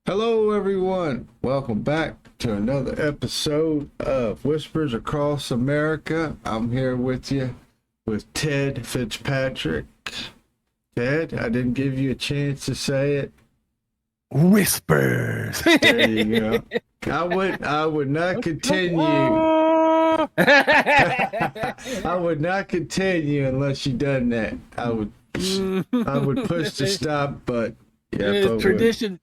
Hello, everyone. Welcome back to another episode of Whispers Across America. I'm here with you with Ted Fitzpatrick. Ted, I didn't give you a chance to say it. Whispers. There you go. I would not continue. I would not continue unless you done that. I would push the stop, but yeah, It's tradition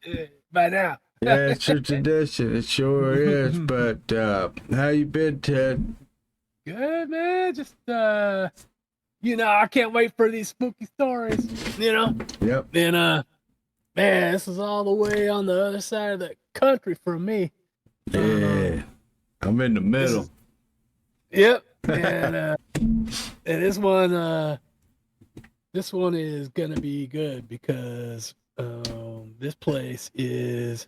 by now. yeah, it's your tradition. It sure is. But how you been, Ted? Good, man. Just I can't wait for these spooky stories. Yep. And man, this is all the way on the other side of the country from me. Yeah. I'm in the middle. Yep. And this one is gonna be good because this place is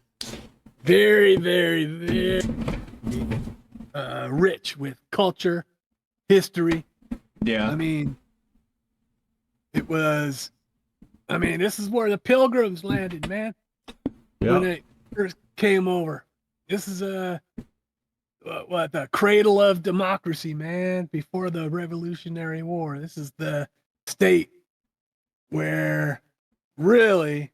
very, very, very rich with culture, history. Yeah. This is where the Pilgrims landed, man. When they first came over. This is the cradle of democracy, man. Before the Revolutionary War, this is the state where really,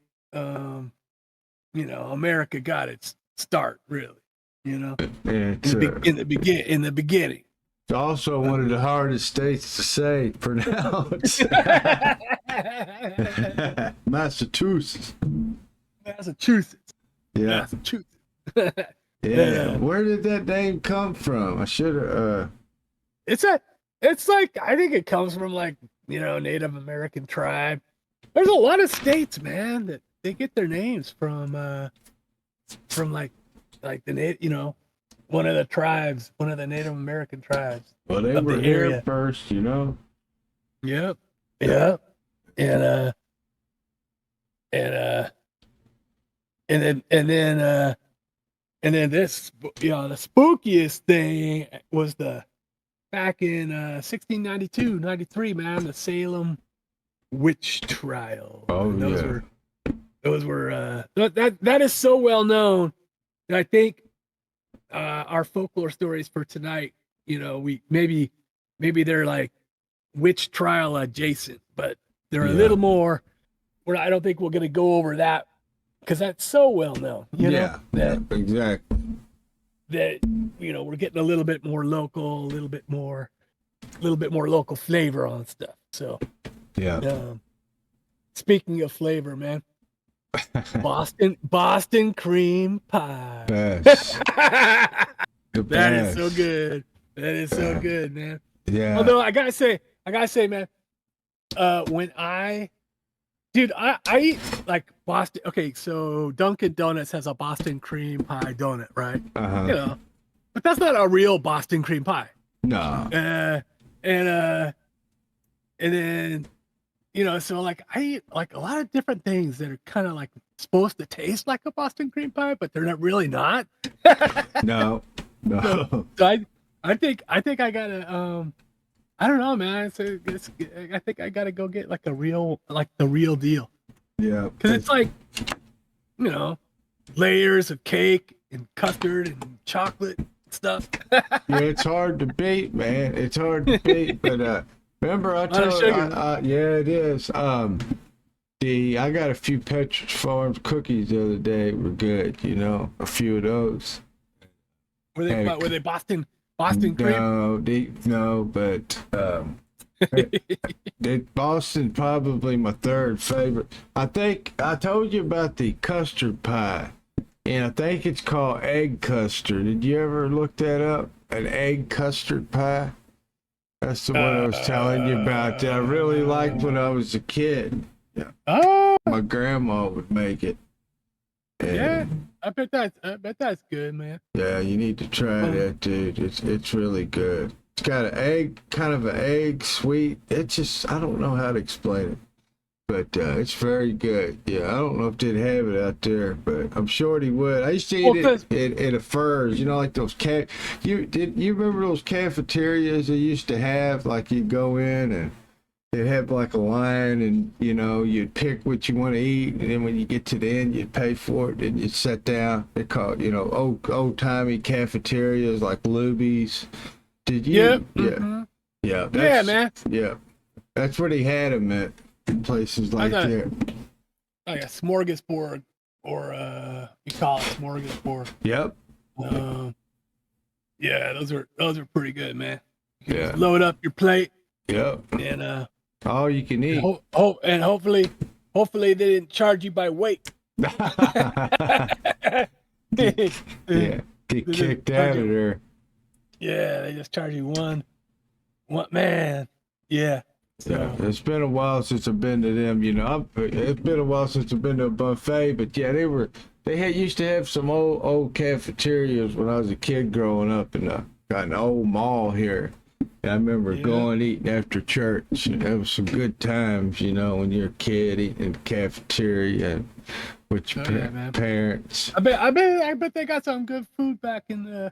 America got its start. Really, in the beginning. It's also one of the hardest states to say, pronounce. Massachusetts. Yeah. Yeah. Where did that name come from? I should have. It's like, I think it comes from Native American tribe. There's a lot of states, man, that they get their names from like the one of the tribes, one of the Native American tribes. Well, they were here first, Yep. And then this, the spookiest thing was back in 1692, 93, man, the Salem witch trial. Oh, those were that is so well known that I think our folklore stories for tonight, we maybe they're like witch trial adjacent, but they're a little more where I don't think we're going to go over that because that's so well known. Exactly. That we're getting a little bit more local, a little bit more local flavor on stuff. So speaking of flavor, man, Boston cream pie. Best. That is so good. That is so good, man. Yeah. Although I gotta say, man, when I eat like Boston. Okay, so Dunkin' Donuts has a Boston cream pie donut, right? But that's not a real Boston cream pie. No. And then so like I eat like a lot of different things that are kind of like supposed to taste like a Boston cream pie, but they're not really not. No. So I think I gotta I don't know, man. I think I gotta go get like the real deal. Yeah. Because it's like, layers of cake and custard and chocolate and stuff. Yeah, it's hard to beat, man. It's hard to beat. But remember I told you, yeah, it is. I got a few Petrus Farms cookies the other day. Were good, a few of those. Were they Boston cream? No, but Boston probably my third favorite. I think I told you about the custard pie, and I think it's called egg custard. Did you ever look that up? An egg custard pie? That's the one I was telling you about that I really liked when I was a kid. Yeah. Oh, my grandma would make it. And yeah, I bet that's good, man. Yeah, you need to try that, dude. It's really good. It's got kind of an egg, sweet. It's just, I don't know how to explain it, but it's very good. Yeah, I don't know if they'd have it out there, but I'm sure they would. I used to eat it at a Furs, like those you remember those cafeterias they used to have? Like you go in and It had like a line, and you'd pick what you want to eat, and then when you get to the end, you'd pay for it, and you'd sit down. They call it, old timey cafeterias like Luby's. Did you? Yep. Yeah, Mm-hmm. yeah, Yeah, man. Yeah, that's where they had them at places like that. Like a smorgasbord, or you call it smorgasbord. Yep. Yeah, those are pretty good, man. You Yeah. just load up your plate. Yep. And all you can eat. And hopefully they didn't charge you by weight. Yeah. Get kicked out of there. Yeah, they just charge you one man. Yeah. So. Yeah, it's been a while since I've been to them. It's been a while since I've been to a buffet, but yeah, used to have some old cafeterias when I was a kid growing up in an old mall here. And I remember going eating after church. It was some good times, when you're a kid eating in the cafeteria with your parents. I bet they got some good food back in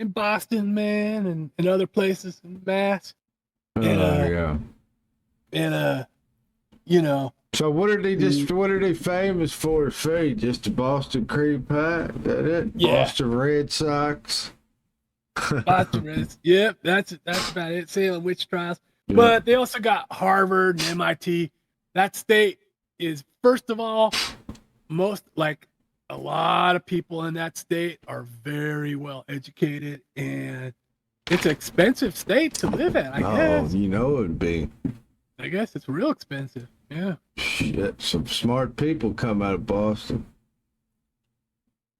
Boston, man, and other places in Mass. Yeah. And So what are they famous for? Food? Just the Boston cream pie? Is that it? Yeah. Boston Red Sox. Boston Reds. Yep, that's about it. Salem witch trials. Yeah. But they also got Harvard and MIT. That state is, first of all, a lot of people in that state are very well educated, and it's an expensive state to live in, I guess. It'd be. I guess it's real expensive. Yeah. Shit, some smart people come out of Boston.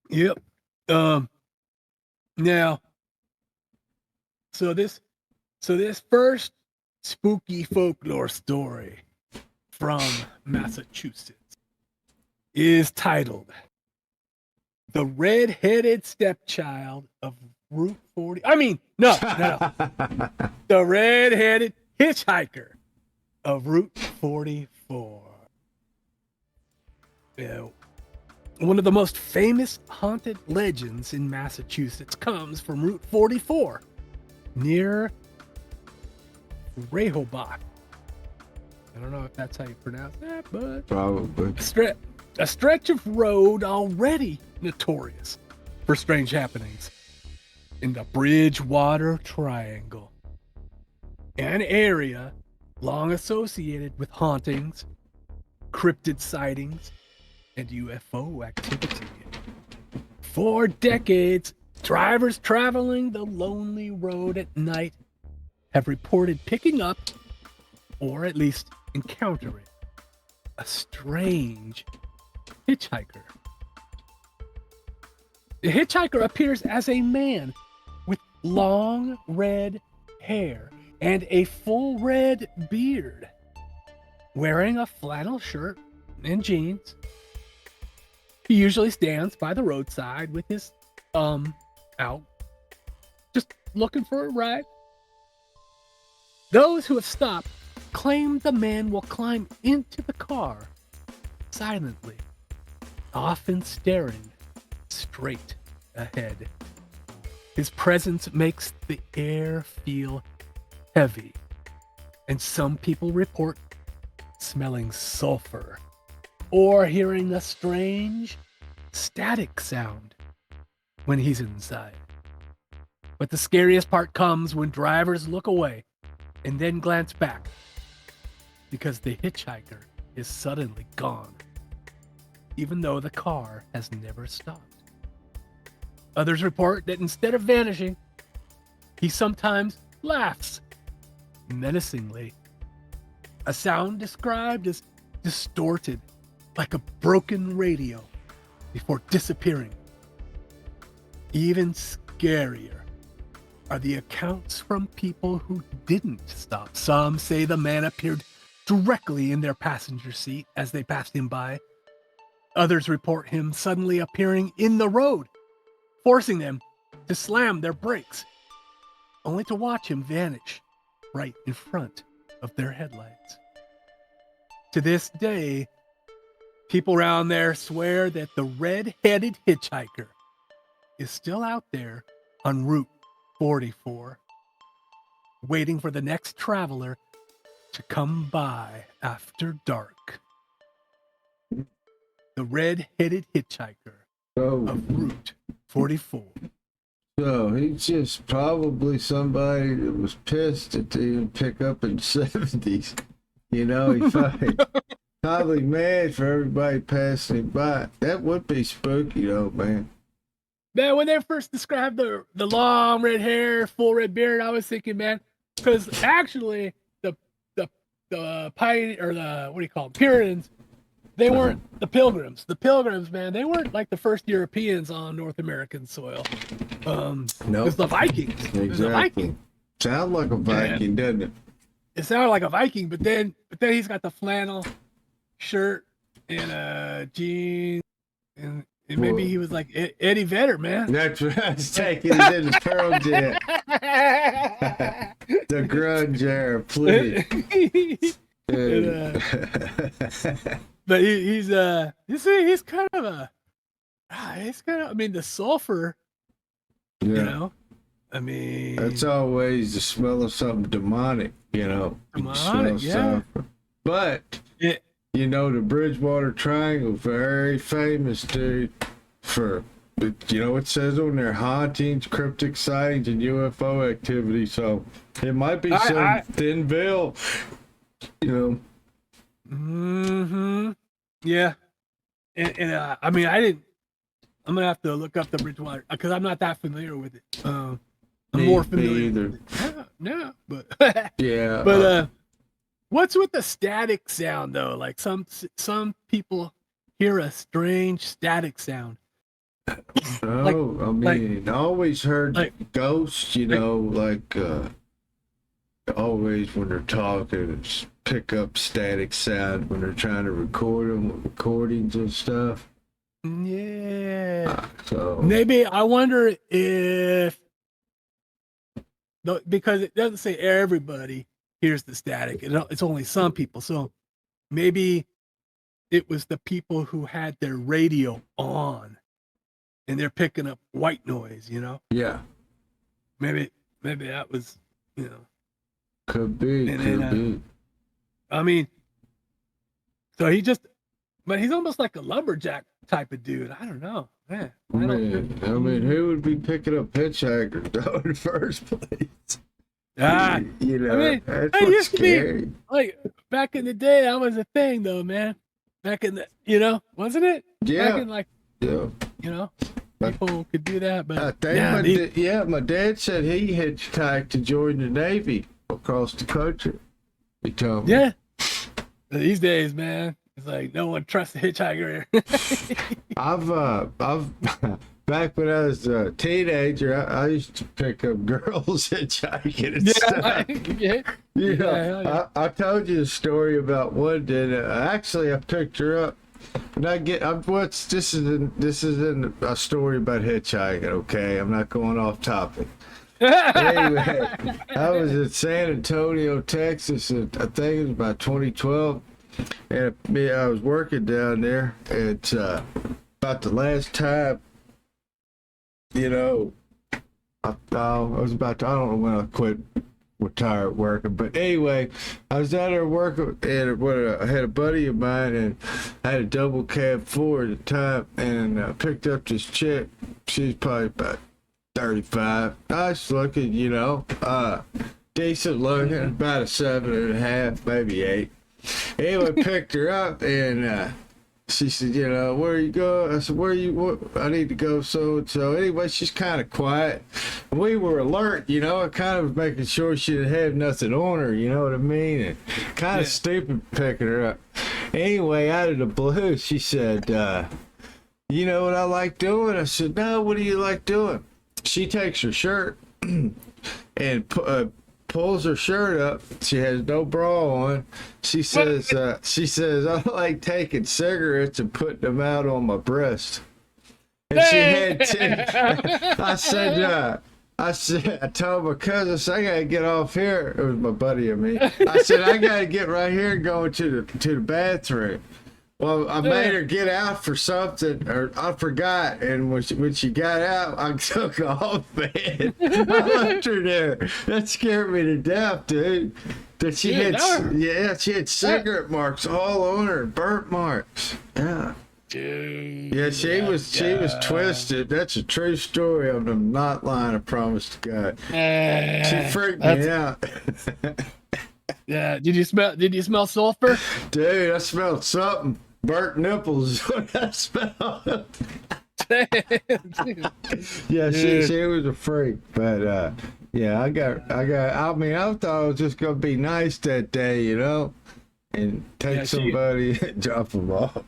Yep. Now, so this first spooky folklore story from Massachusetts is titled "The Red-Headed Stepchild of Route 40." No. The Red-Headed Hitchhiker of Route 44. One of the most famous haunted legends in Massachusetts comes from Route 44, near Rehoboth. I don't know if that's how you pronounce that, but probably a stretch of road already notorious for strange happenings in the Bridgewater Triangle, an area long associated with hauntings, cryptid sightings, and UFO activity. For decades, drivers traveling the lonely road at night have reported picking up, or at least encountering, a strange hitchhiker. The hitchhiker appears as a man with long red hair and a full red beard, wearing a flannel shirt and jeans. He usually stands by the roadside with his thumb out, just looking for a ride. Those who have stopped claim the man will climb into the car silently, often staring straight ahead. His presence makes the air feel heavy, and some people report smelling sulfur or hearing a strange static sound when he's inside. But the scariest part comes when drivers look away and then glance back, because the hitchhiker is suddenly gone, even though the car has never stopped. Others report that instead of vanishing, he sometimes laughs menacingly, a sound described as distorted, like a broken radio, before disappearing. Even scarier are the accounts from people who didn't stop. Some say the man appeared directly in their passenger seat as they passed him by. Others report him suddenly appearing in the road, forcing them to slam their brakes, only to watch him vanish right in front of their headlights. To this day, people around there swear that the red-headed hitchhiker is still out there on Route 44, waiting for the next traveler to come by after dark. The Red-Headed Hitchhiker So, of Route 44. so he's just probably somebody that was pissed that they didn't pick up in the 70s. You know, he probably mad for everybody passing him by. That would be spooky, though, man. Man, when they first described the long red hair, full red beard, I was thinking, man, because actually the pioneer or the what do you call them, Puritans, they weren't the Pilgrims. The Pilgrims, man, they weren't like the first Europeans on North American soil. No, it was the Vikings. Exactly. It was the Viking. Sound like a Viking, doesn't it? It sounded like a Viking, but then he's got the flannel shirt and jeans, and maybe he was like Eddie Vedder, man. That's what I was taking it in the Pearl Jam. The grunge era, please. But he's kind of I mean, the sulfur, Yeah. you know, I mean, That's always the smell of something demonic, you know. Demonic, yeah. Sulfur. But, you know, the Bridgewater Triangle, very famous, dude, for, you know, it says on there, hauntings, cryptic sightings, and UFO activity. So it might be some thin veil, you know. Mm-hmm. Yeah. And I mean, I'm going to have to look up the Bridgewater because I'm not that familiar with it. I'm more familiar with it. No, but yeah. But what's with the static sound though? Like some people hear a strange static sound. Oh, I mean, I always heard ghosts, you know, like always when they're talking, it's pick up static sound when they're trying to record them with recordings and stuff. Yeah. So maybe I wonder if, because it doesn't say everybody hears the static. It's only some people. So maybe it was the people who had their radio on and they're picking up white noise, you know? Yeah. Maybe that was, you know. Could be. I mean, so but he's almost like a lumberjack type of dude. I don't know. Man, I mean, who would be picking up hitchhikers though in the first place? You know, I mean, that's it used scary. to be like back in the day. That was a thing, though, man. Back in the, you know, wasn't it? Yeah. Back in like, Yeah. You know, people could do that, but I think my dad said he hitchhiked to join the Navy across the country. He told me. Yeah. These days, man, it's like no one trusts a hitchhiker. I've back when I was a teenager, I used to pick up girls hitchhiking and stuff. Yeah. I told you the story about one that actually I picked her up. And this isn't a story about hitchhiking, okay? I'm not going off topic. Anyway, I was in San Antonio, Texas, and I think it was about 2012, and I was working down there. It's about the last time, you know, I don't know when I quit retired working, but anyway, I was out there working, and I had a buddy of mine, and I had a double cab 4 at the time, and I picked up this chick. She's probably about 35, nice looking, you know, decent looking, about a 7.5, maybe 8. Anyway, picked her up, and she said, you know, where are you going? I said, I need to go so-and-so. Anyway, she's kind of quiet. We were alert, you know, kind of making sure she didn't have nothing on her, you know what I mean? And kind of stupid picking her up. Anyway, out of the blue, she said, you know what I like doing? I said, no, what do you like doing? She takes her shirt and pulls her shirt up. She has no bra on. She says, I like taking cigarettes and putting them out on my breast. And she had two. I told my cousin, I said, I gotta get off here. It was my buddy and me. I said, I gotta get right here and go to the bathroom. Well, I made her get out for something, or I forgot, and when she got out, I took off, man. I left her there. That scared me to death, dude. That she had cigarette marks all on her, burnt marks. Yeah. Dude. Yeah, she was twisted. That's a true story. I'm not lying. I promise to God. She freaked me out. Yeah. Did you smell sulfur? Dude, I smelled something. Burnt nipples is what I smelled. Damn, Yeah, she was a freak, but yeah, I thought it was just gonna be nice that day, you know, and take somebody and drop them off.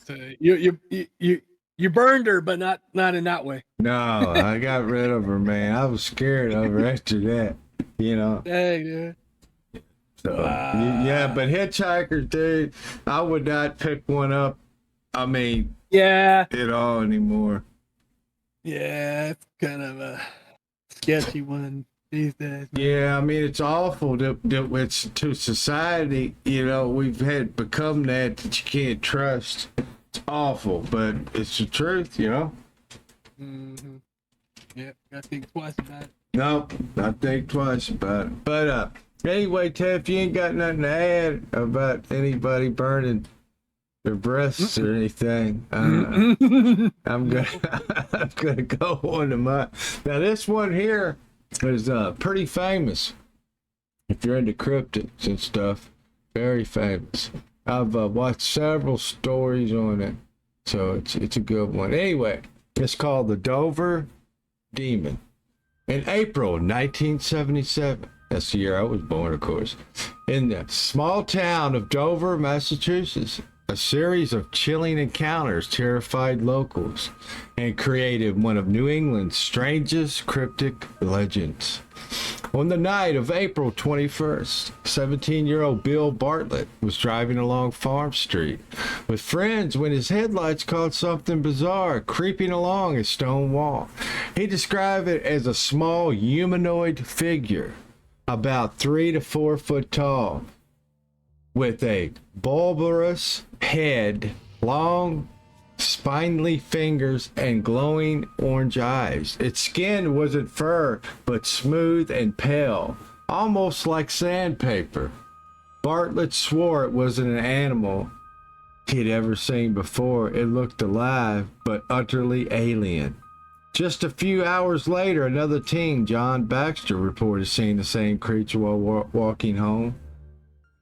So you burned her, but not in that way. No, I got rid of her, man. I was scared of her after that, you know. Dang, dude. So yeah, but hitchhikers, dude, I would not pick one up. I mean, at all anymore. Yeah, it's kind of a sketchy one these days. Man. Yeah, I mean, it's awful that it's to society, you know, we've had become that you can't trust. It's awful, but it's the truth, you know. Mm-hmm. Yeah, gotta think twice about it. No, I think twice about it. But anyway, Tiff, you ain't got nothing to add about anybody burning their breasts or anything. I'm gonna go on to my. Now this one here is pretty famous. If you're into cryptids and stuff, very famous. I've watched several stories on it, so it's a good one. Anyway, it's called the Dover Demon. In April 1977, that's the year I was born, of course, in the small town of Dover, Massachusetts, a series of chilling encounters terrified locals and created one of New England's strangest cryptic legends. On the night of April 21st, 17-year-old Bill Bartlett was driving along Farm Street with friends when his headlights caught something bizarre creeping along a stone wall. He described it as a small humanoid figure, about 3 to 4 foot tall, with a bulbous head, long, spindly fingers, and glowing orange eyes. Its skin wasn't fur, but smooth and pale, almost like sandpaper. Bartlett swore it wasn't an animal he'd ever seen before. It looked alive, but utterly alien. Just a few hours later, another teen, John Baxter, reported seeing the same creature while walking home.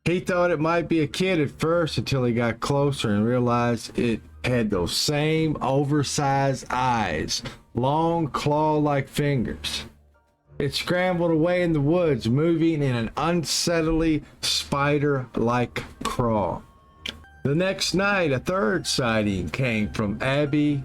He thought it might be a kid at first until he got closer and realized it had those same oversized eyes, long claw-like fingers. It scrambled away in the woods, moving in an unsettling spider-like crawl. The next night, a third sighting came from Abby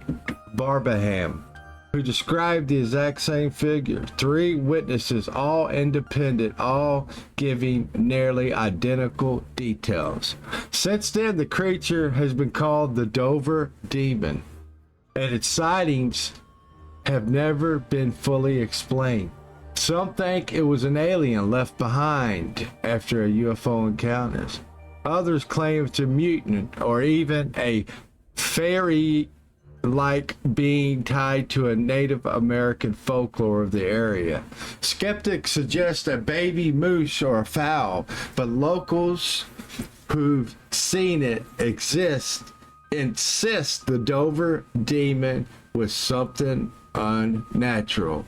Barbaham, who described the exact same figure. 3 witnesses, all independent, all giving nearly identical details. Since then, the creature has been called the Dover Demon, and its sightings have never been fully explained. Some think it was an alien left behind after a UFO encounters. Others claim it's a mutant or even a fairy like being tied to a Native American folklore of the area. Skeptics suggest a baby moose or a fowl, but locals who've seen it insist the Dover Demon was something unnatural.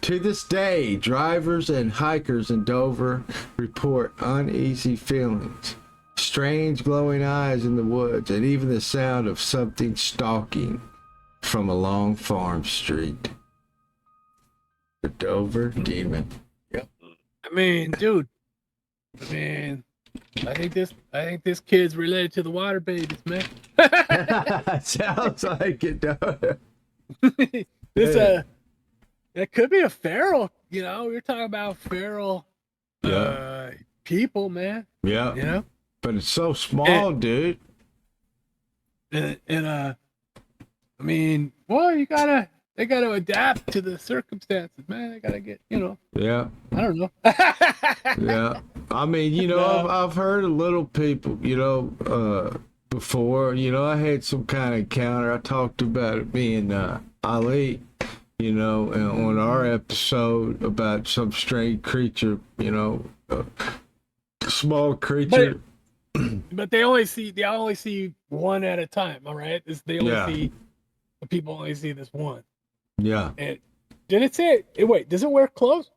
To this day, drivers and hikers in Dover report uneasy feelings, strange glowing eyes in the woods, and even the sound of something stalking from along Farm Street. The Dover Demon. Yep. I mean, dude. I think this kid's related to the water babies, man. Sounds like it, though. It could be a feral. You know, we're talking about feral people, man. Yeah. You know, but it's so small, dude. I mean, well, they gotta adapt to the circumstances, man. They gotta get, you know. Yeah. I don't know. Yeah. I mean, you know, I've heard of little people, you know, before. You know, I had some kind of encounter. I talked about it, me and Ali, you know, on our episode about some strange creature, you know, small creature. But they only see one at a time. All right, they only Yeah. see the people only see this one. Yeah. And did it say? Wait, does it wear clothes?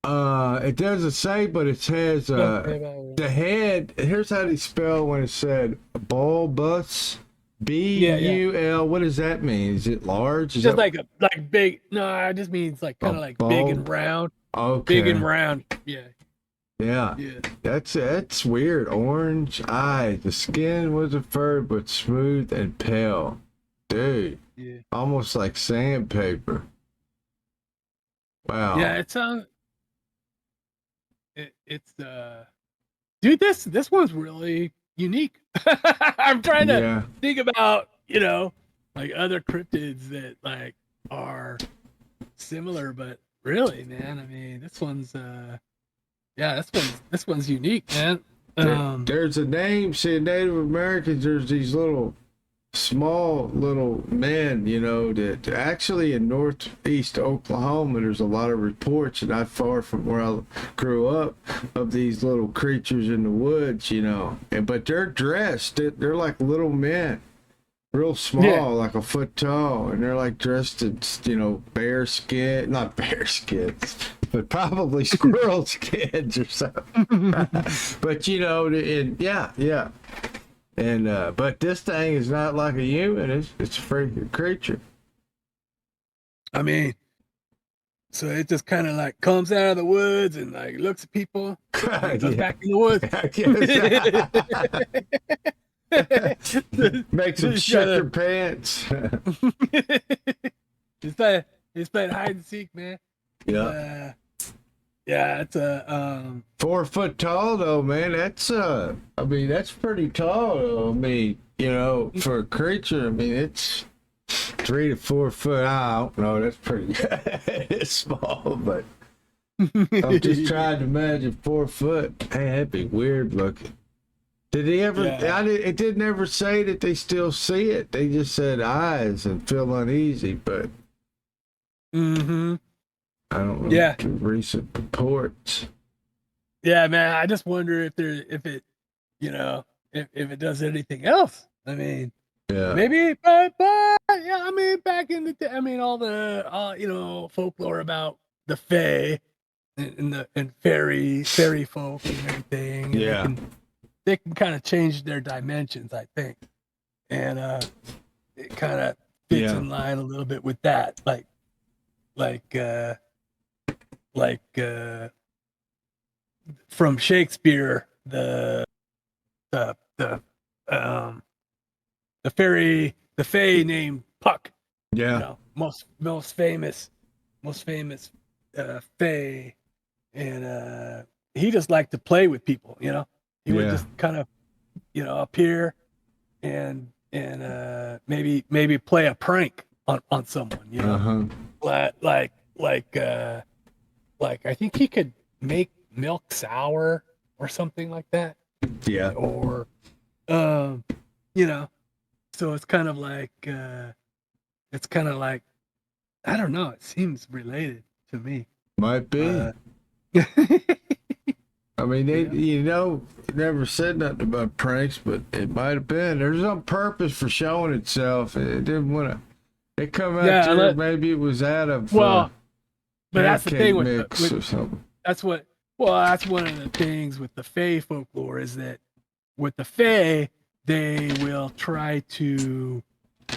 It doesn't say, but it has the head. Here's how they spell when it said bulbous. B-U-L. What does that mean? Is it large? Is Just that... like big. No, it just means like kind of like big and round. Okay. Big and round. Yeah. Yeah. Yeah. That's weird. Orange eyes. The skin wasn't fur, but smooth and pale. Dude. Yeah. Almost like sandpaper. Wow. Yeah, it's dude, this one's really unique. I'm trying to think about, you know, like other cryptids that like are similar, but really, man, I mean, this one's this one's unique, man. There's a name. See, Native Americans, there's these small little men, you know, that actually in northeast Oklahoma, there's a lot of reports, not far from where I grew up, of these little creatures in the woods, you know. But they're dressed, they're like little men, real small, like a foot tall, and they're like dressed in, you know, not bear skins, but probably squirrel skins or something. But you know, yeah. And but this thing is not like a human. It's a freaking creature. I mean, so it just kind of like comes out of the woods and like looks at people, and goes back in the woods. Makes them shut their pants. He's playing hide and seek, man. Yeah. Yeah, it's a 4 foot tall though, man. That's I mean, that's pretty tall though. I mean, you know, for a creature, I mean, it's 3 to 4 foot. I don't know. That's pretty. It's small, but I'm just trying to imagine 4 foot. Hey, that'd be weird looking. Did he ever? It didn't ever say that they still see it. They just said eyes and feel uneasy, but. I don't know. Yeah. Recent reports. Yeah, man. I just wonder if it, you know, if it does anything else. I mean, maybe, but yeah. I mean, back in the I mean, all the you know, folklore about the fae and fairy folk and everything. Yeah. And they can kind of change their dimensions, I think, and it kind of fits in line a little bit with that, like from Shakespeare, the fae named Puck. Yeah. You know, most famous fae, and he just liked to play with people. You know, he would just kind of, you know, appear and maybe play a prank on someone. You know, like I think he could make milk sour or something like that. Yeah. Or you know, so it's kind of like I don't know, it seems related to me. Might be. I mean, you know, it never said nothing about pranks, but it might have been. There's on purpose for showing itself. It didn't want to. It come out there. Maybe it was out of but that's the thing with or something. That's one of the things with the Fae folklore is that with the Fae, they will try to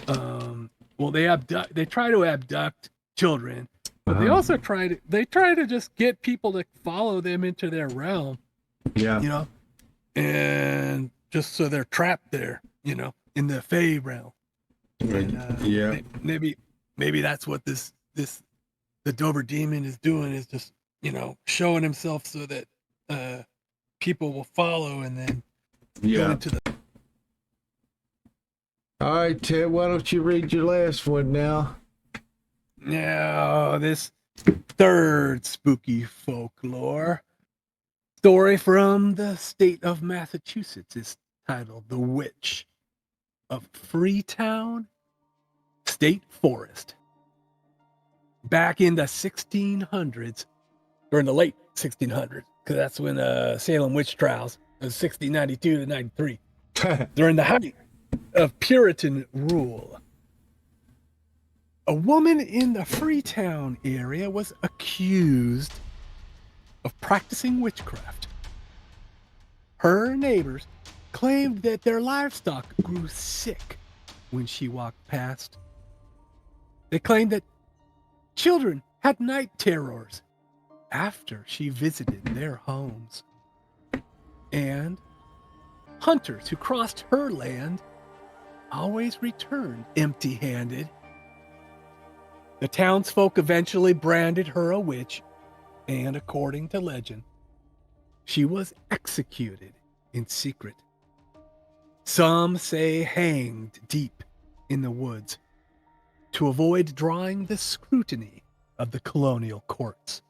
they try to abduct children, but they also try to just get people to follow them into their realm. Yeah. You know, and just so they're trapped there, you know, in the Fae realm. And, maybe that's what the Dover demon is doing, is just, you know, showing himself so that people will follow and then go into the. All right, Ted, why don't you read your last one now? Now, this third spooky folklore story from the state of Massachusetts is titled The Witch of Freetown State Forest. Back in the 1600s, or in the late 1600s, because that's when Salem witch trials was 1692 to 93, during the height of Puritan rule. A woman in the Freetown area was accused of practicing witchcraft. Her neighbors claimed that their livestock grew sick when she walked past. They claimed that children had night terrors after she visited their homes. And hunters who crossed her land always returned empty-handed. The townsfolk eventually branded her a witch, and according to legend, she was executed in secret. Some say hanged deep in the woods to avoid drawing the scrutiny of the colonial courts.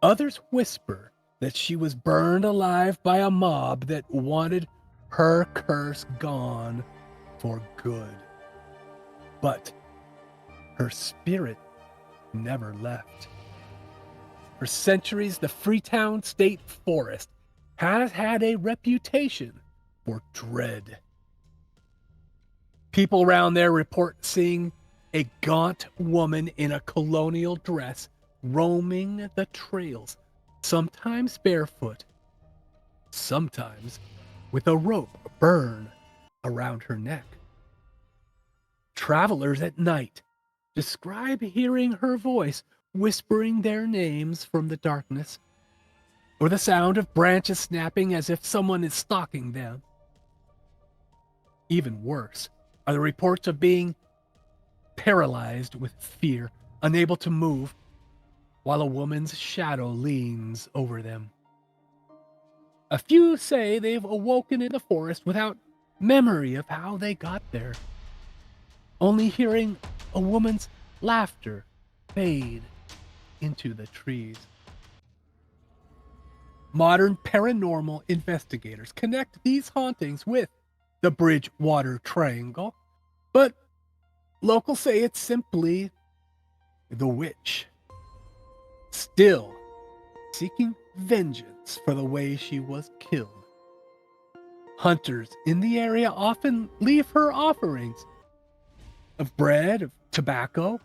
Others whisper that she was burned alive by a mob that wanted her curse gone for good. But her spirit never left. For centuries, the Freetown State Forest has had a reputation for dread. People around there report seeing a gaunt woman in a colonial dress roaming the trails, sometimes barefoot, sometimes with a rope burn around her neck. Travelers at night describe hearing her voice whispering their names from the darkness, or the sound of branches snapping as if someone is stalking them. Even worse are the reports of being paralyzed with fear, unable to move, while a woman's shadow leans over them. A few say they've awoken in the forest without memory of how they got there, only hearing a woman's laughter fade into the trees. Modern paranormal investigators connect these hauntings with the Bridgewater Triangle, but locals say it's simply the witch, still seeking vengeance for the way she was killed. Hunters in the area often leave her offerings of bread, of tobacco,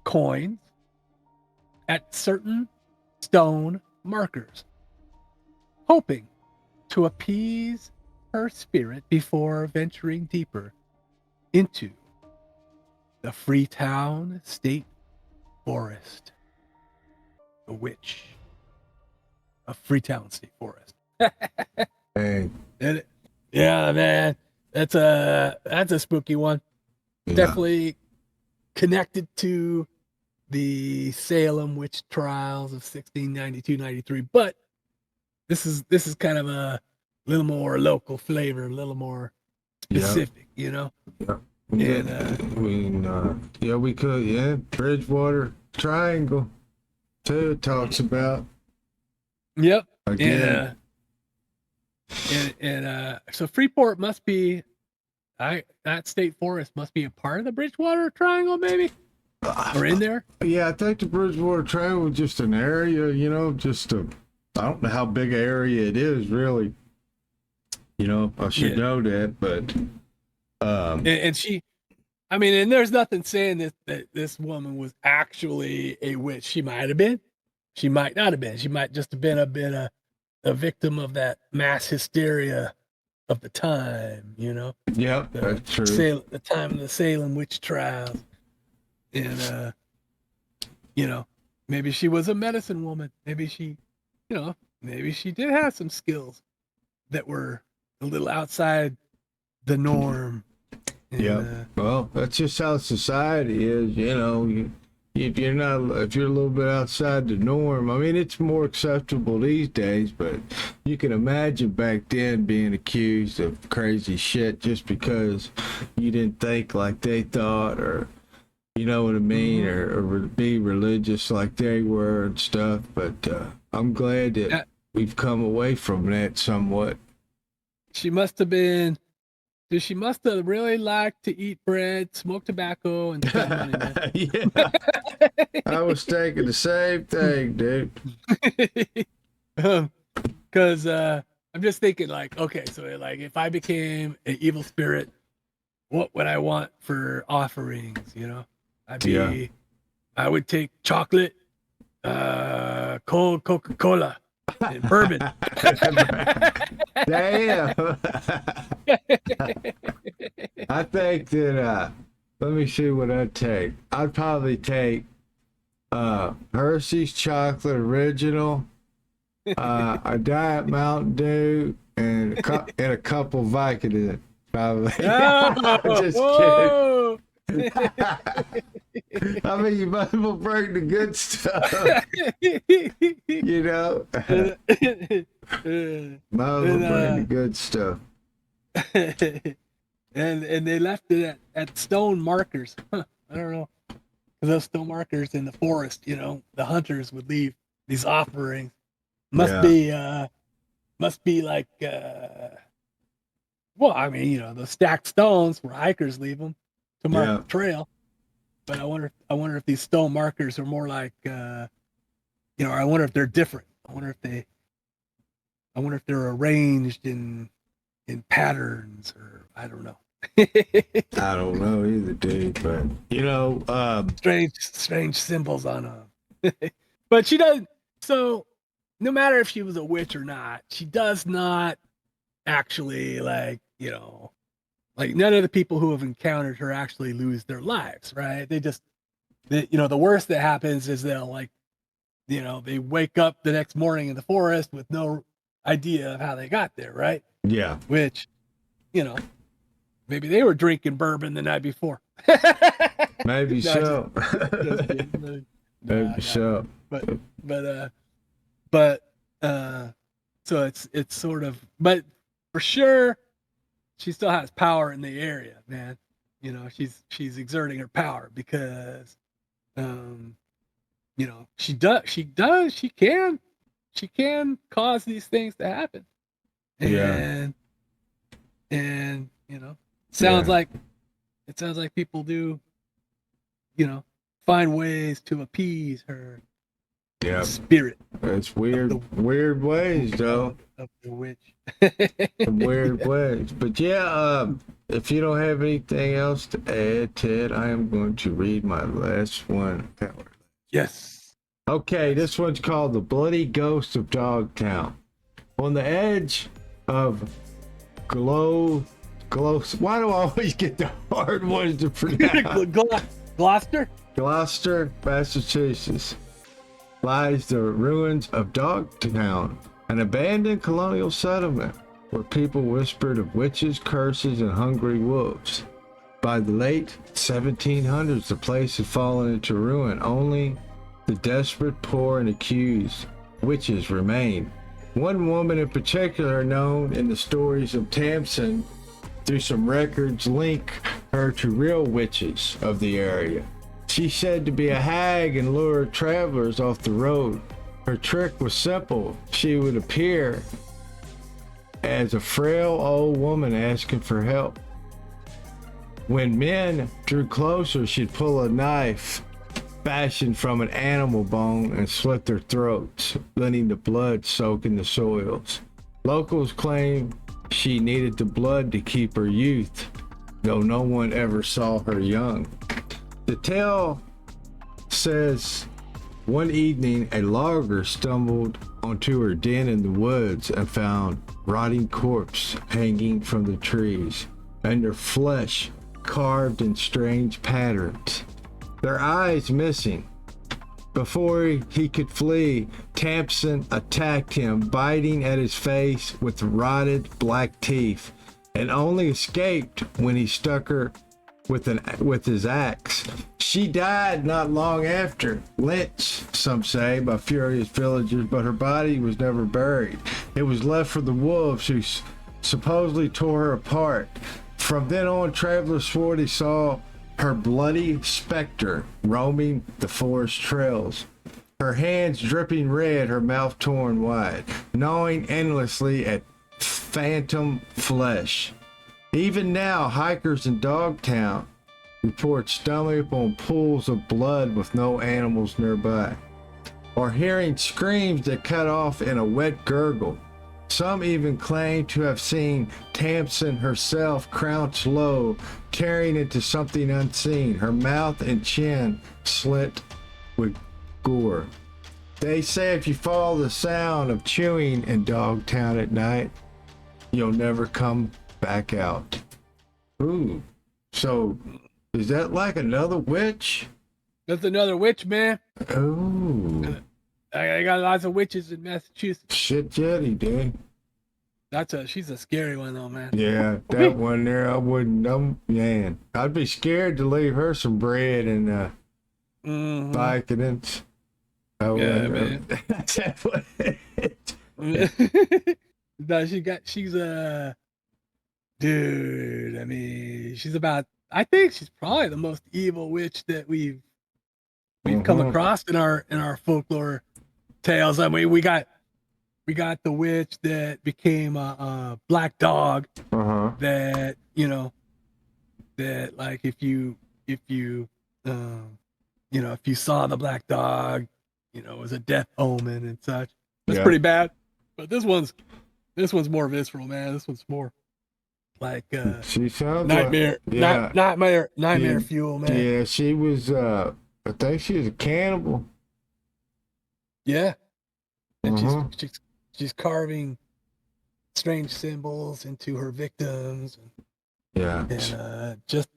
coins at certain stone markers, hoping to appease her spirit before venturing deeper into the Freetown State Forest. The witch of Freetown State Forest. Hey, Yeah, man, that's a spooky one. yeah. Definitely connected to the Salem witch trials of 1692-93, but this is kind of a little more local flavor, a little more specific, you know. Yeah. And, We could, yeah. Bridgewater Triangle, too, it talks about. Yep. Again. So Freeport must be, that state forest must be a part of the Bridgewater Triangle, maybe, or in there. Yeah, I think the Bridgewater Triangle was just an area, I don't know how big an area it is, really. I should know that, but. And she, I mean, and there's nothing saying that this woman was actually a witch. She might have been. She might not have been. She might just have been a victim of that mass hysteria of the time, Yep, that's true. The time of the Salem witch trials. And, maybe she was a medicine woman. Maybe she did have some skills that were a little outside the norm. Yeah. Well, that's just how society is, if you're a little bit outside the norm, I mean, it's more acceptable these days, but you can imagine back then being accused of crazy shit just because you didn't think like they thought, or you know what I mean, or be religious like they were and stuff. But I'm glad that we've come away from that somewhat. She must have been So she must have really liked to eat bread, smoke tobacco, and spend money, man. Yeah, I was thinking the same thing, dude. Because I'm just thinking, like, okay, so like if I became an evil spirit, what would I want for offerings? You know, Yeah. I would take chocolate, cold Coca-Cola, and bourbon. Damn. I think that let me see what I'd take. I'd probably take Hershey's chocolate original, a Diet Mountain Dew, and a couple Vicodin. Probably. Just Whoa! kidding. I mean, you might as well bring the good stuff. You know, might as well bring the good stuff. and they left it at stone markers. Huh, I don't know. 'Cause those stone markers in the forest, you know, the hunters would leave these offerings. Must be like well, I mean, you know, those stacked stones where hikers leave them to mark the trail. But I wonder if these stone markers are more like you know, I wonder if they're different. I wonder if they're arranged in patterns, or I don't know. I don't know either, dude, but you know, strange symbols on them. But she doesn't. So no matter if she was a witch or not, she does not actually, like, you know, like none of the people who have encountered her actually lose their lives, right? You know, the worst that happens is they'll, like, you know, they wake up the next morning in the forest with no idea of how they got there, right? Yeah. Which, you know, maybe they were drinking bourbon the night before. Maybe so. Maybe so. But so it's sort of, but for sure she still has power in the area, man. You know, she's exerting her power because you know, she can cause these things to happen. And you know, it sounds like people do, you know, find ways to appease her spirit. It's weird ways, though. Of the witch. Weird ways. But yeah, if you don't have anything else to add, Ted, I am going to read my last one. Yes. Okay, this one's called The Bloody Ghost of Dogtown. On the edge of Why do I always get the hard ones to pronounce? Gloucester, Massachusetts, lies the ruins of Dogtown, an abandoned colonial settlement where people whispered of witches, curses, and hungry wolves. By the late 1700s, the place had fallen into ruin. Only the desperate, poor, and accused witches remained. One woman in particular, known in the stories of Tamsin, through some records, link her to real witches of the area. She's said to be a hag and lure travelers off the road. Her trick was simple. She would appear as a frail old woman asking for help. When men drew closer, she'd pull a knife fashioned from an animal bone and slit their throats, letting the blood soak in the soils. Locals claim she needed the blood to keep her youth, though no one ever saw her young. The tale says one evening a logger stumbled onto her den in the woods and found rotting corpse hanging from the trees, and their flesh carved in strange patterns, their eyes missing. Before he could flee, Tamsin attacked him, biting at his face with rotted black teeth, and only escaped when he struck her with his axe. She died not long after, lynched, some say, by furious villagers, but her body was never buried. It was left for the wolves, who supposedly tore her apart. From then on, travelers swore they saw her bloody specter roaming the forest trails, her hands dripping red, her mouth torn wide, gnawing endlessly at phantom flesh. Even now, hikers in Dogtown report stumbling upon pools of blood with no animals nearby, or hearing screams that cut off in a wet gurgle. Some even claim to have seen Tamsin herself crouch low, tearing into something unseen, her mouth and chin slit with gore. They say if you follow the sound of chewing in Dogtown at night, you'll never come back out. Ooh, so is that like another witch? That's another witch, man. Oh, I got lots of witches in Massachusetts. shit, Jetty, dude. She's a scary one though, man. Yeah, that one there, I wouldn't. Man, I'd be scared to leave her some bread and Vicodins. Oh, Yeah, man. That's what No, she's a dude. I mean, I think she's probably the most evil witch that we've come across in our folklore tales. I mean, we got the witch that became a black dog. That that like if you if you saw the black dog, it was a death omen and such. That's pretty bad. But this one's more visceral, man. This one's more like she sounds nightmare, like, nightmare fuel, man. Yeah, she was. I think she was a cannibal. Yeah, and she's carving strange symbols into her victims. Yeah, and just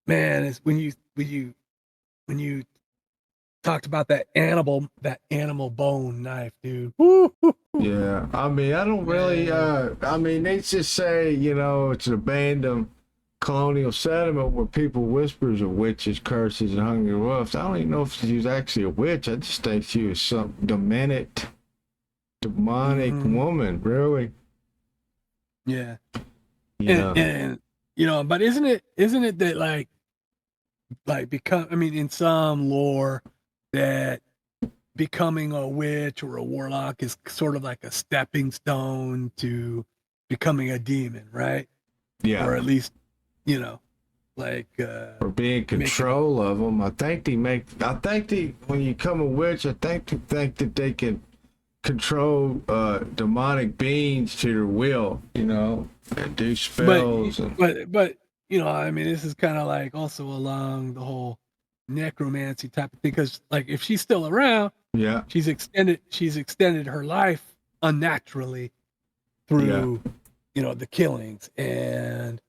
man, it's when you talked about that animal bone knife, dude. Woo! yeah. I mean, I don't really. I mean, they just say it's an abandoned colonial settlement where people whispers of witches, curses, and hungry wolves. I don't even know if she was actually a witch. I just think she was some demonic woman, really. Yeah. And but isn't it that like in some lore that becoming a witch or a warlock is sort of like a stepping stone to becoming a demon, right? Yeah. Or at least, or being in control of them. I think when you become a witch, I think they think that they can control demonic beings to their will, and do spells. But I mean, this is kind of like also along the whole necromancy type of thing, because like if she's still around, yeah, she's extended her life unnaturally through the killings, and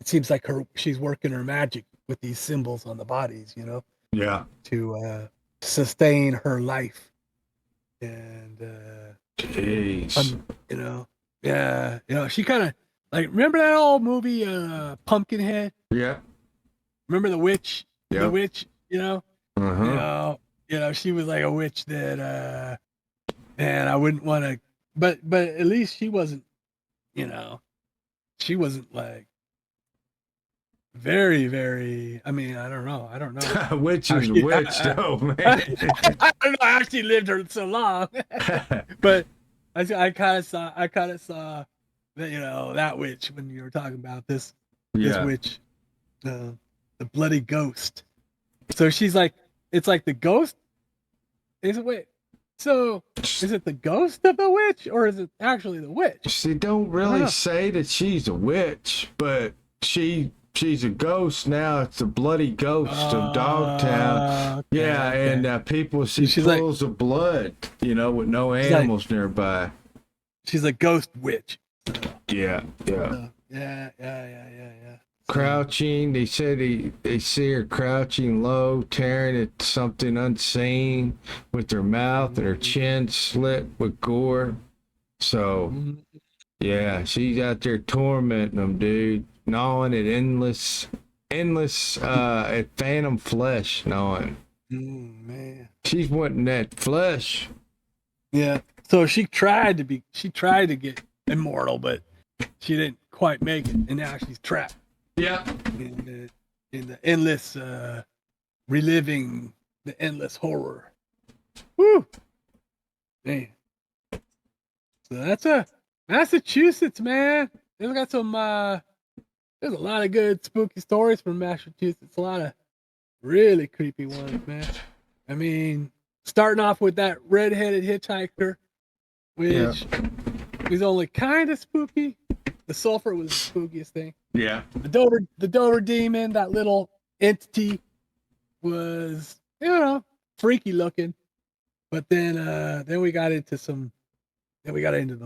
it seems like she's working her magic with these symbols on the bodies, yeah, to sustain her life. And jeez, she kind of like, remember that old movie Pumpkinhead? Yeah. Remember the witch? Yeah. The witch, Uh-huh. She was like a witch that man, I wouldn't want to, but at least she wasn't like very, very, I mean, I don't know. Witch is a witch, though, man. I don't know how she lived her so long. But I kind of saw that, that witch when you were talking about this witch, the Bloody Ghost. So she's like, it's like the ghost. Is it the ghost of the witch, or is it actually the witch? She don't really say that she's a witch, but she's a ghost now. It's the Bloody Ghost of Dogtown. Okay, yeah, okay. And people see pools of blood, with no animals nearby. She's a ghost witch. Yeah. Yeah. Crouching, they said they see her crouching low, tearing at something unseen with her mouth and her chin slit with gore. So, yeah, she's out there tormenting them, dude. Gnawing at endless at phantom flesh, gnawing. Man. She's wanting that flesh. Yeah. So she tried to get immortal, but she didn't quite make it, and now she's trapped. Yeah. In the endless reliving the endless horror. Woo! Man. So that's a Massachusetts, man. It's got some. There's a lot of good spooky stories from Massachusetts. A lot of really creepy ones, man. I mean, starting off with that red-headed hitchhiker, which was only kind of spooky. The sulfur was the spookiest thing. Yeah. The Dover demon, that little entity, was freaky looking. But then we got into the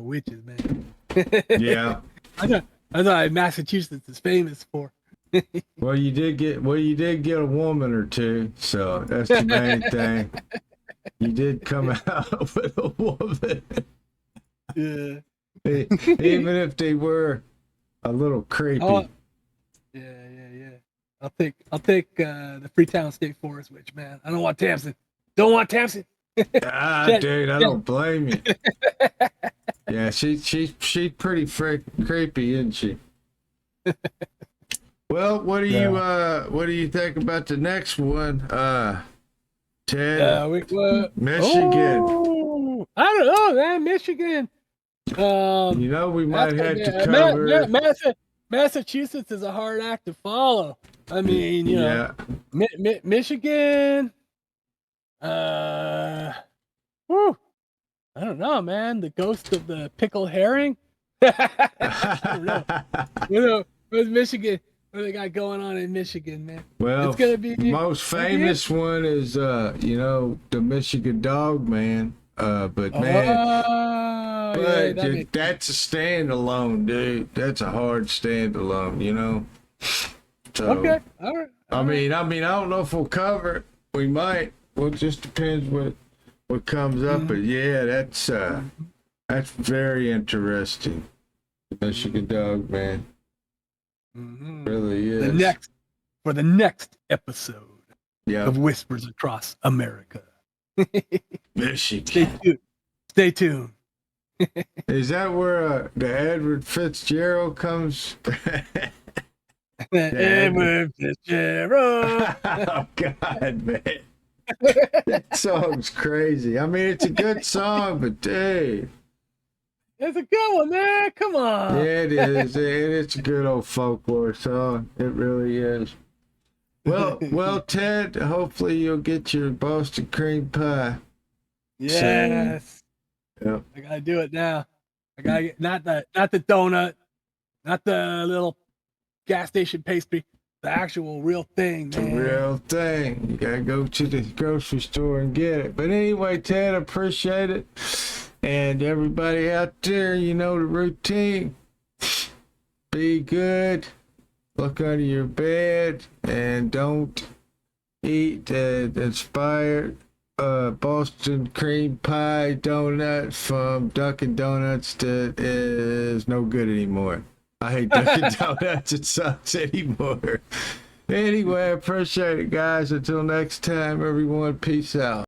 witches, man. Yeah. That's what Massachusetts is famous for. Well, you did get a woman or two, so that's the main thing. You did come out with a woman. Yeah. Even if they were a little creepy. Oh, yeah. I'll take the Freetown State Forest witch, man. I don't want Tamsin. Don't want Tamsin. Dude, I don't blame you. Yeah, she's pretty creepy, isn't she? Well, what do you think about the next one, Ted? Michigan. Oh, I don't know, man. Michigan. We might have to cover. Massachusetts is a hard act to follow. I mean, Michigan. Whew, I don't know, man. The ghost of the pickled herring. I don't know. What's Michigan? What they got going on in Michigan, man? Well, it's gonna be the most famous one is the Michigan Dog Man. But man, that's a standalone, dude. That's a hard standalone, So okay, all right. I mean, I don't know if we'll cover it. We might. Well, it just depends what comes up. But yeah, that's very interesting. The Michigan Dog Man. Really is. The next episode Yeah. of Whispers Across America. Michigan. Stay tuned. Is that where the Edward Fitzgerald comes? Edward Fitzgerald. Oh God, man. That song's crazy. I mean, it's a good song, but dude. It's a good one, man. Come on. Yeah, it is. It's a good old folklore song. It really is. Well, Ted, hopefully you'll get your Boston cream pie. Yes. Yep. I gotta do it now. I gotta get not the donut, not the little gas station pastry, the actual real thing, man. The real thing. You gotta go to the grocery store and get it. But anyway, Ted, I appreciate it. And everybody out there, the routine. Be good. Look under your bed and don't eat inspired Boston cream pie donut from Dunkin' Donuts that is no good anymore. I hate Dunkin' Donuts. It sucks anymore. Anyway, I appreciate it, guys. Until next time, everyone, peace out.